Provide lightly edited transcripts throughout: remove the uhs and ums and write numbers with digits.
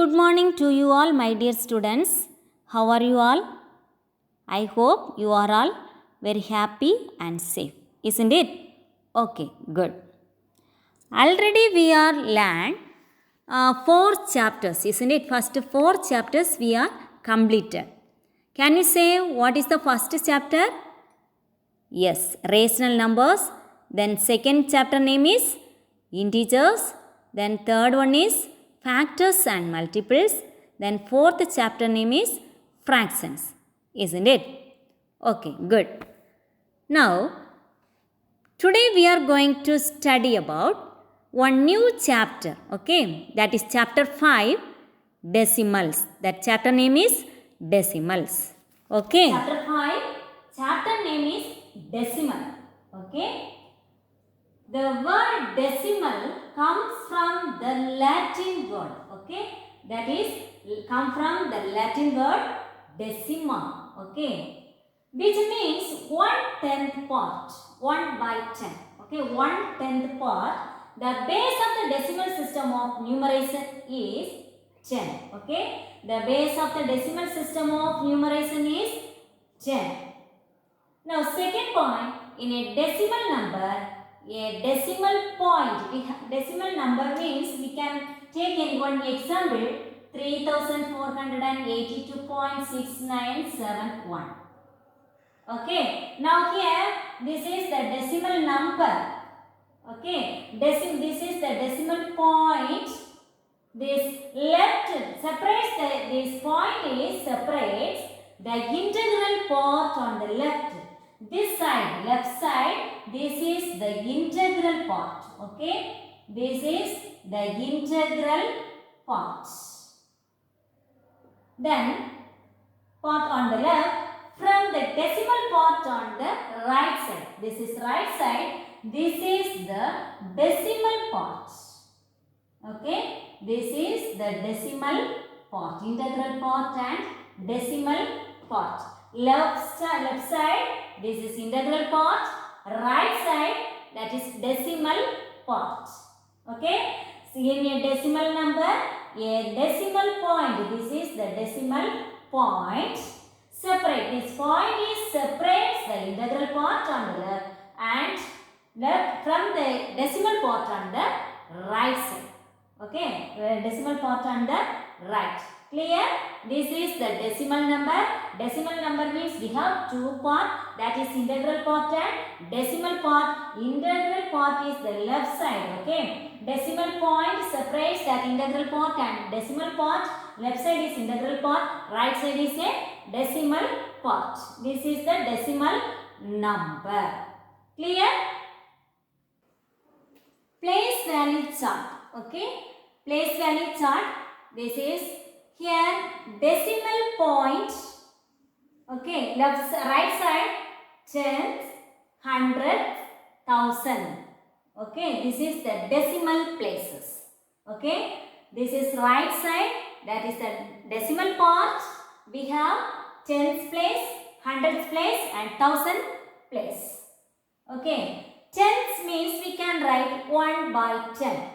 good morning to you all, my dear students. How are you all? I hope you are all very happy and safe, isn't it? Okay, good. Already we are learned 4 chapters, isn't it? First 4 chapters we are completed. Can you say what is the first chapter? Yes, rational numbers. Then second chapter name is integers. Then third one is factors and multiples. Then fourth chapter name is fractions. Isn't it? Okay, good. Now, today we are going to study about one new chapter. Okay, that is chapter 5, decimals. That chapter name is decimals. Okay. Chapter 5, chapter name is decimal. Okay. The word decimal comes from the Latin word. Okay. That is come from the Latin word decima. Okay. Which means 1/10 part. 1/10. Okay. 1/10 part. The base of the decimal system of numeration is 10. Okay. The base of the decimal system of numeration is 10. Now, second point, in a decimal number, a decimal point, decimal number means we can take in one example 3482.6971. Okay, now here this is the decimal number. Okay, this is the decimal point. This left separates this point is separates the integral part on the left. This side, left side, this is the integral part. Okay, this is the integral part. Then part on the left, from the decimal part on the right side. This is right side. This is the decimal part. Okay, this is the decimal part, integral part and decimal part. Left side, this is integral part. Right side, that is decimal part. Okay, so in a decimal number, a decimal point, this is the decimal point. Separate, this point is separates the integral part on the left and left from the decimal part on the right side. Okay, decimal part on the right. Clear? This is the decimal number. Decimal number means we have two parts, that is integral part and decimal part. Integral part is the left side. Okay, decimal point separates that integral part and decimal part. Left side is integral part, right side is a decimal part. This is the decimal number. Clear? Place value chart. Okay, place value chart. This is here decimal point. Okay, right side tenth, hundredth, thousand. Okay, this is the decimal places. Okay, this is right side, that is the decimal part. We have tenth place, hundredth place and thousand place. Okay, tenths means we can write 1/10.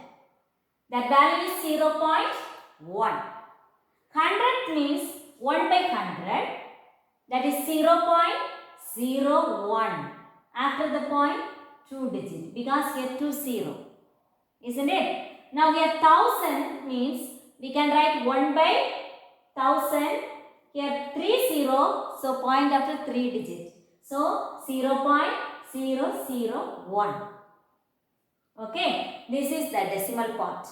That value is 0.1. 100th means 1/100. That is 0.01. After the point, 2 digits. Because here 2 0. Isn't it? Now here 1000 means we can write 1/1000. Here 3 0. So point after 3 digits. So 0.001. Okay, this is the decimal part.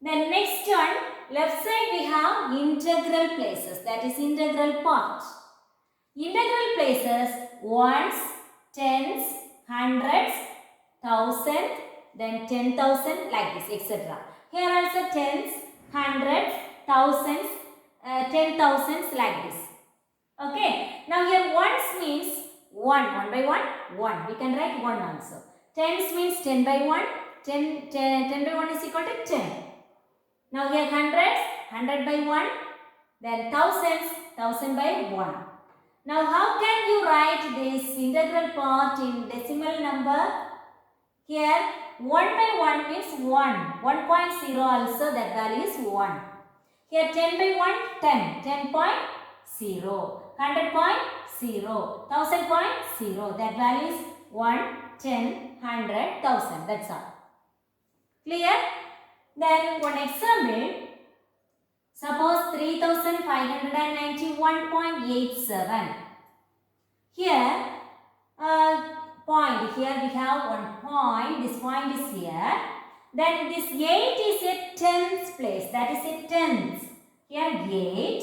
Then next one, left side we have integral places, that is integral part. Integral places, ones, tens, hundreds, thousand, then 10,000 like this, etc. Here also tens, hundreds, thousands, 10,000s like this. Okay, now here ones means 1/1, 1. We can write 1 also. Tens means 10/1. 10/1 is equal to 10. Now here hundreds, 100/1. Then thousands, 1000/1. Now how can you write this integral part in decimal number? Here 1/1 means 1. 1.0 also, that value is 1. Here 10 by 1, 10. 10.0. 100.0. 1000.0. That value is 1, 10, 100, 1000. That's all. Clear? Then one example. Suppose 3591.87. Here, point. Here we have one point. This point is here. Then this 8 is a tens place. That is a tens. Here 8.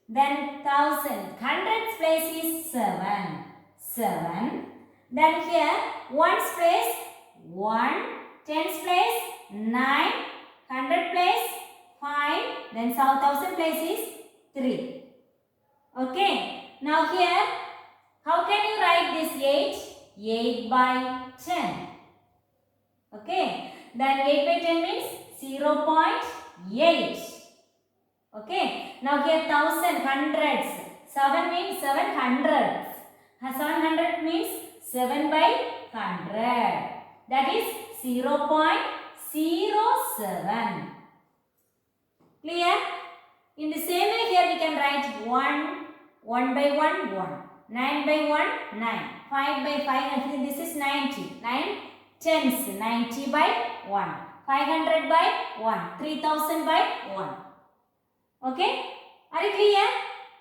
Then 1000. Hundreds place is 7. 7. Then here ones place 1. Tens place 9. 100 place 5. Then 1000 place is 3. Okay. Now here, how can you write this 8? 8 by 10. Okay. Then 8 by 10 means 0.8. Okay. Now here 1000, hundreds. 7 means 700. 700 means 7 by 100. That is 0.07. Clear? In the same way here we can write 1, 1 by 1, 1. 9 by 1, 9. 5 by 5, and this is 90. 9 tens, 90 by 1. 500 by 1. 3000 by 1. Okay? Are you clear?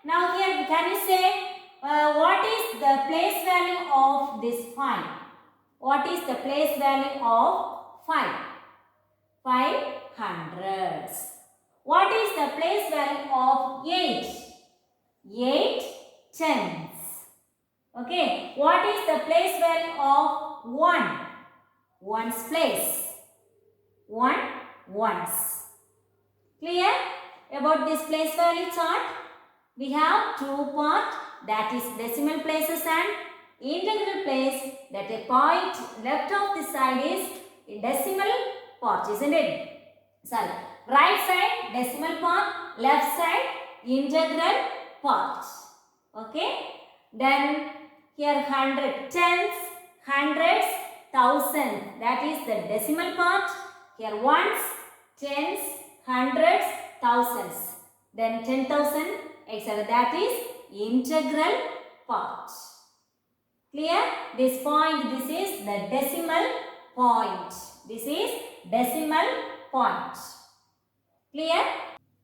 Now here can you say what is the place value of this 5? What is the place value of 5? 5 hundreds. What is the place value of 8? 8 tens. Okay. What is the place value of 1? Ones place. 1 ones. Clear? About this place value chart, we have two parts, that is decimal places and integral place. That a point left of this side is decimal part, isn't it? Sorry. Right side decimal part, left side integral part. Okay. Then here 100, tens, hundreds, thousands. That is the decimal part. Here ones, tens, hundreds, thousands. Then 10,000, etc. That is integral part. Clear? This point, this is the decimal point. This is decimal point. Clear?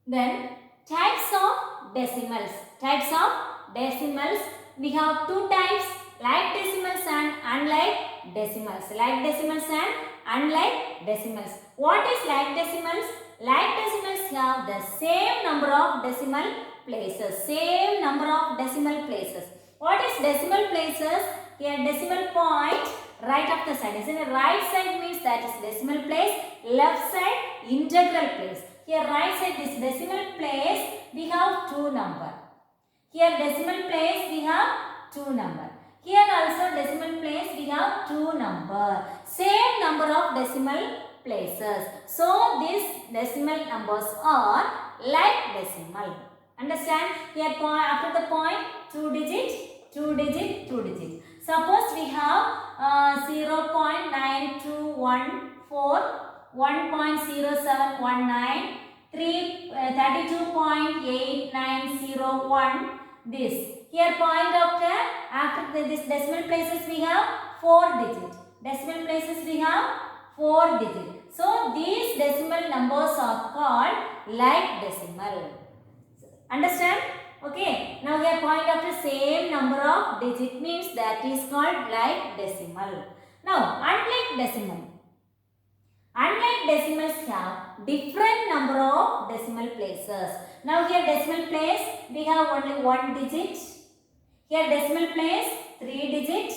Then types of decimals. Types of decimals. We have two types, like decimals and unlike decimals. Like decimals and unlike decimals. What is like decimals? Like decimals have the same number of decimal places. Same number of decimal places. What is decimal places? Here decimal point right of the side. Isn't it? Right side means that is decimal place. Left side integral place. Here right side this decimal place we have 2 number. Here decimal place we have 2 number. Here also decimal place we have 2 number. Same number of decimal places. So these decimal numbers are like decimal. Understand? Here point after the point 2 digit, 2 digit, 2 digit. Suppose we have 0.9214, 1.0719, 32.8901. This. Here point after this decimal places we have 4 digit. Decimal places we have 4 digit. So these decimal numbers are called like decimal. Understand? Okay. Now here point after same number of digit means that is called like decimal. Now unlike decimal. Unlike decimals have different number of decimal places. Now here decimal place we have only 1 digit. Here decimal place 3 digit.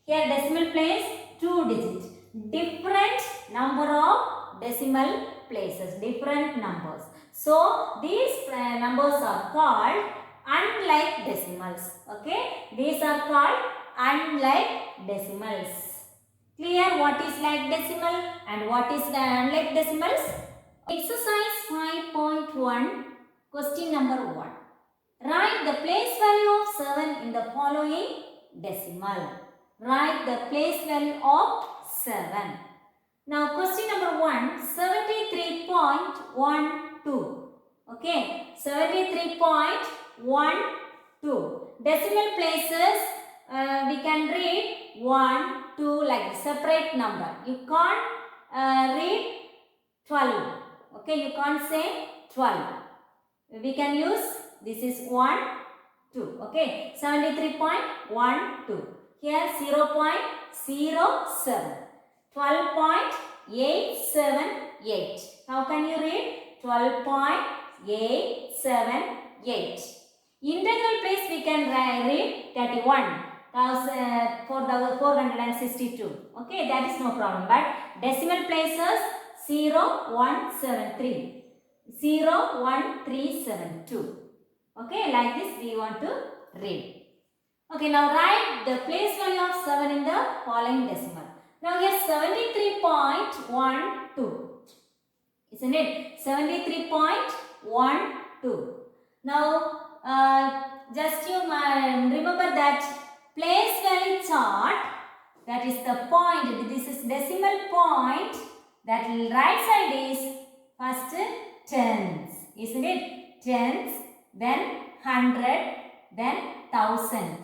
Here decimal place 2 digit. Different number of decimal places. Different numbers. So these numbers are called unlike decimals. Okay. These are called unlike decimals. Clear what is like decimal and what is the unlike decimals? Exercise 5.1, question number 1. Write the place value of 7 in the following decimal. Write the place value of 7. Now question number 1, 73.12. Okay, 73.12. Decimal places, we can read 1, 2 like the separate number. You can't read 12. Okay, you can't say 12. We can use this is 1, 2. Okay, 73.12. Here 0.07. 12.878. How can you read? 12.878. Integral place we can read 31,462. Okay, that is no problem. But decimal places 0173, 01372. Okay, like this we want to read. Okay, now write the place value of 7 in the following decimal. Now here 73.12. Isn't it? 73.12. Now just you remember that place value chart, that is the point, this is decimal point, that right side is first tens, isn't it? Tens, then 100, then 1000.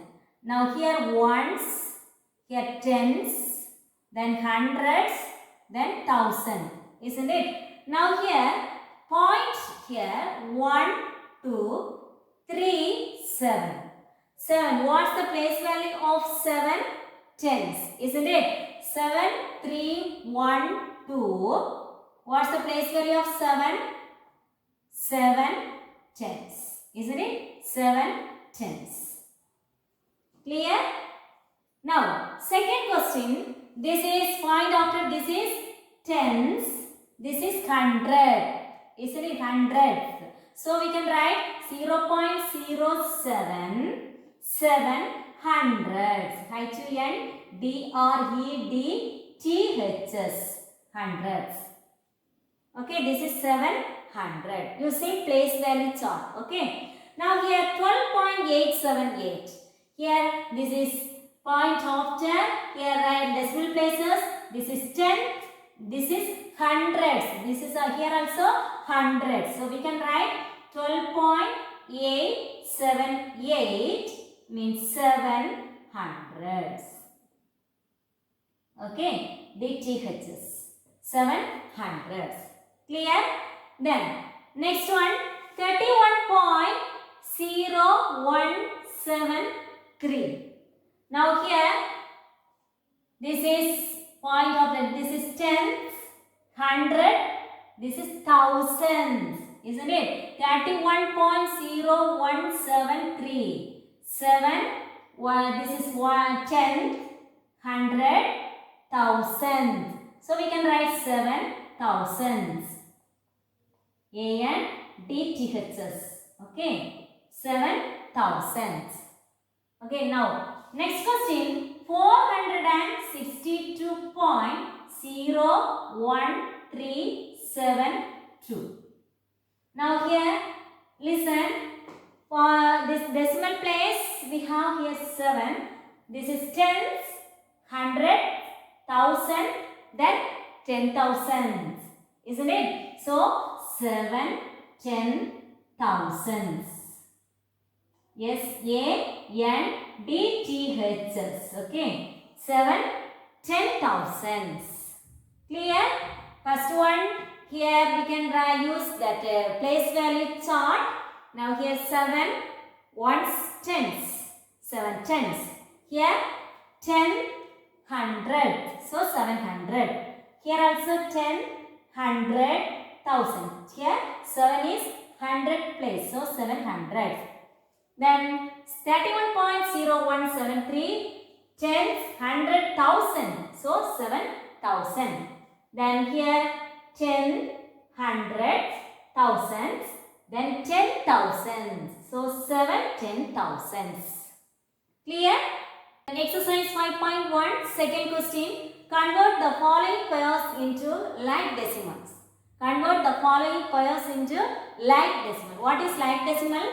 Now here ones, here tens, then hundreds, then 1000, isn't it? Now here point here 1, 2, 3, 7. 7. What's the place value of 7? Tens, isn't it? 7, 3, 1, 2. What's the place value of 7? 7 tens, isn't it? 7 tens. Clear? Now, second question. This is find after this is tens. This is 100. Isn't it? 100. So we can write 0.07 7 hundreds. H-U-N-D-R-E-D-T-H-S. Hundreds. Okay, this is 700. Using place value chart. Okay. Now here 12.878. Here this is point after. Here write decimal places. This is 10. This is hundreds. This is here also hundreds. So we can write 12.878 means 7 hundreds. Okay, DTHs 7 hundreds. Clear? Then next one 31.0173. Now here this is point of that. This is tens, 100. This is thousands, isn't it? 31.0173. 7. This is 1 10, 100, thousands. So we can write 7 thousands. A-N-D-T-H-S. Okay. 7 thousands. Okay. Now next question. 462.0172. Now here listen. For this decimal place we have here 7. This is tens, 100, 1000, then 10,000. Isn't it? So 7 10,000s. S-A-N-D-T-H-S. Okay. 7 10,000s. Clear? First one, here we can use that place value chart. Now here 7 ones tens. 7 tens. Here 10 100. So 700. Here also 10 100 1000. Here 7 is 100 place. So 700. Then 31.0173. Tens 100,000. So 7,000. Then here 10 100 thousands. Then 10,000. So 7 10,000s. Clear? Exercise 5.1. Second question. Convert the following pairs into like decimals. Convert the following pairs into like decimal. What is like decimal?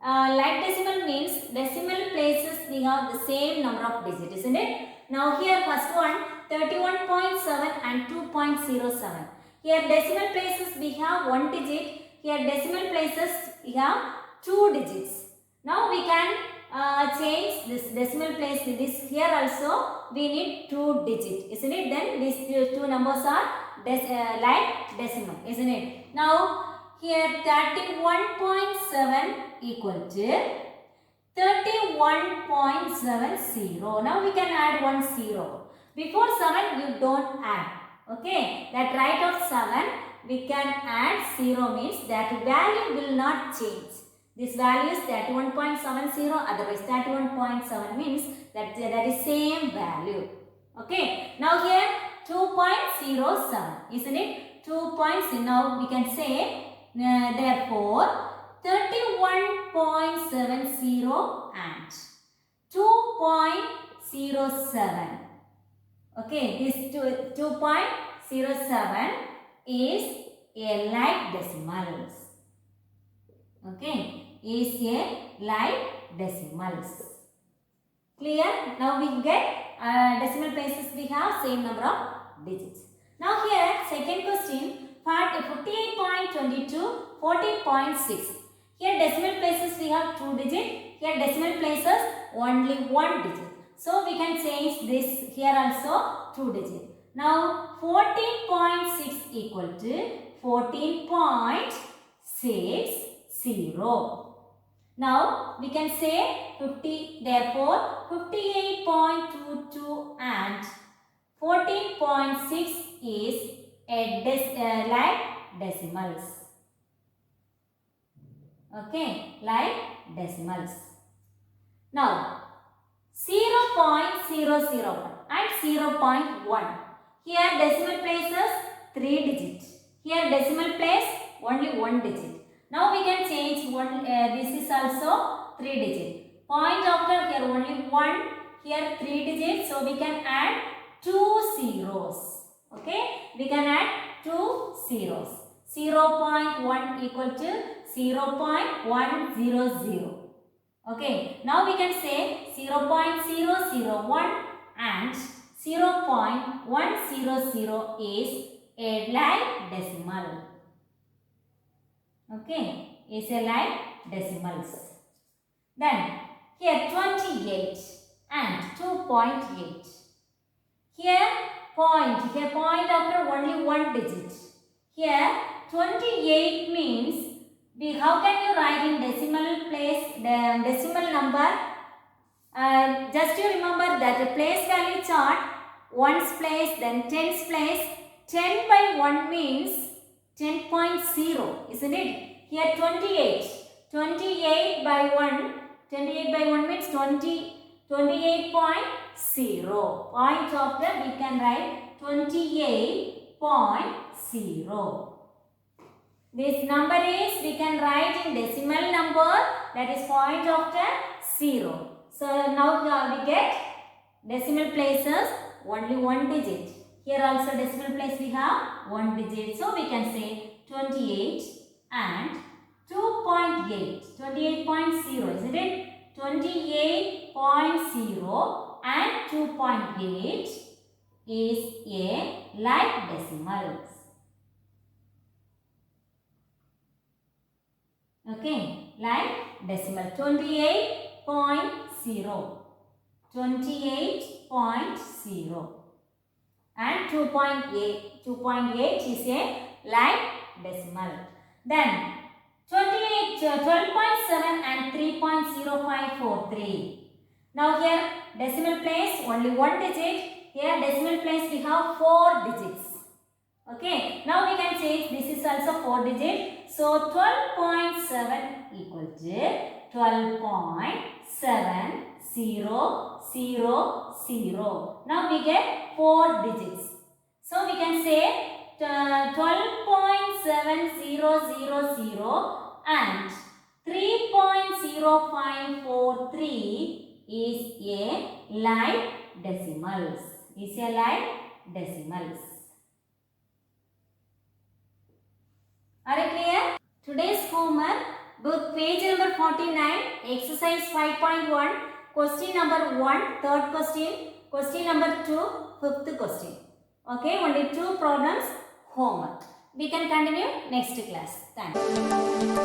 Like decimal means decimal places we have the same number of digits, isn't it? Now here first one 31.7 and 2.07. Here decimal places we have one digit. here decimal places we have 2 digits. Now we can change this decimal place. This here also we need 2 digits, isn't it? Then these two numbers are like decimal, isn't it? Now here 31.7 equal to 31.70. Now we can add 1 0. Before 7 you don't add. Okay, that right of 7 we can add 0 means that value will not change. This value is 31.70, otherwise 31.7 means that is same value. Okay, now here 2.07, isn't it? 2.0. Now we can say therefore 31.70 and 2.07. Okay, this 2.07 is a like decimals. Okay, is a like decimals. Clear? Now we get decimal places, we have same number of digits. Now here second question, part 58.22, 14.6. Here decimal places we have 2 digits. Here decimal places only 1 digit. So we can change this here also 2 digits. Now 14.6 equal to 14.60. Now we can say 50, therefore 58.22 and 14.6 is a like decimals. Okay, like decimals. Now 0.001 and 0.1. Here decimal places 3 digits. Here decimal place only 1 digit. Now we can change one. This is also 3 digit. Point after here only 1. Here 3 digits. So we can add 2 zeros. Okay, we can add 2 zeros. 0.1 equal to 0.100. Okay, now we can say 0.001 and 0.100 is a like decimal. Okay, is a like decimals. Then here 28 and 2.8. Here point after only 1 digit. Here 28 means how can you write in decimal place the decimal number? Just you remember that the place value chart, ones place, then tens place. 10 by 1 means 10.0, isn't it? Here 28. 28 by 1. 28 by 1 means 28.0. Point after we can write 28.0. This number is we can write in decimal number, that is point after 0. So now we get decimal places only 1 digit. Here also decimal place we have 1 digit. So we can say 28 and 2.8. 28.0, isn't it? 28.0 and 2.8 is a like decimals. Okay, like decimal. 28.0. 28.0 and 2.8. 2.8 is a like decimal. Then 12.7 and 3.0543. Now here decimal place only 1 digit. Here decimal place we have 4 digits. Okay. Now we can change. This is also 4 digit. So 12.7 equal to 12.700. Now we get 4 digits. So we can say 12.7000 and 3.0543 is a like decimals. Is a like decimals. Are you clear? Today's homework, book page number 49, exercise 5.1, question number 1, third question, question number 2, fifth question. Okay, only 2 problems, homework. We can continue next class. Thank you.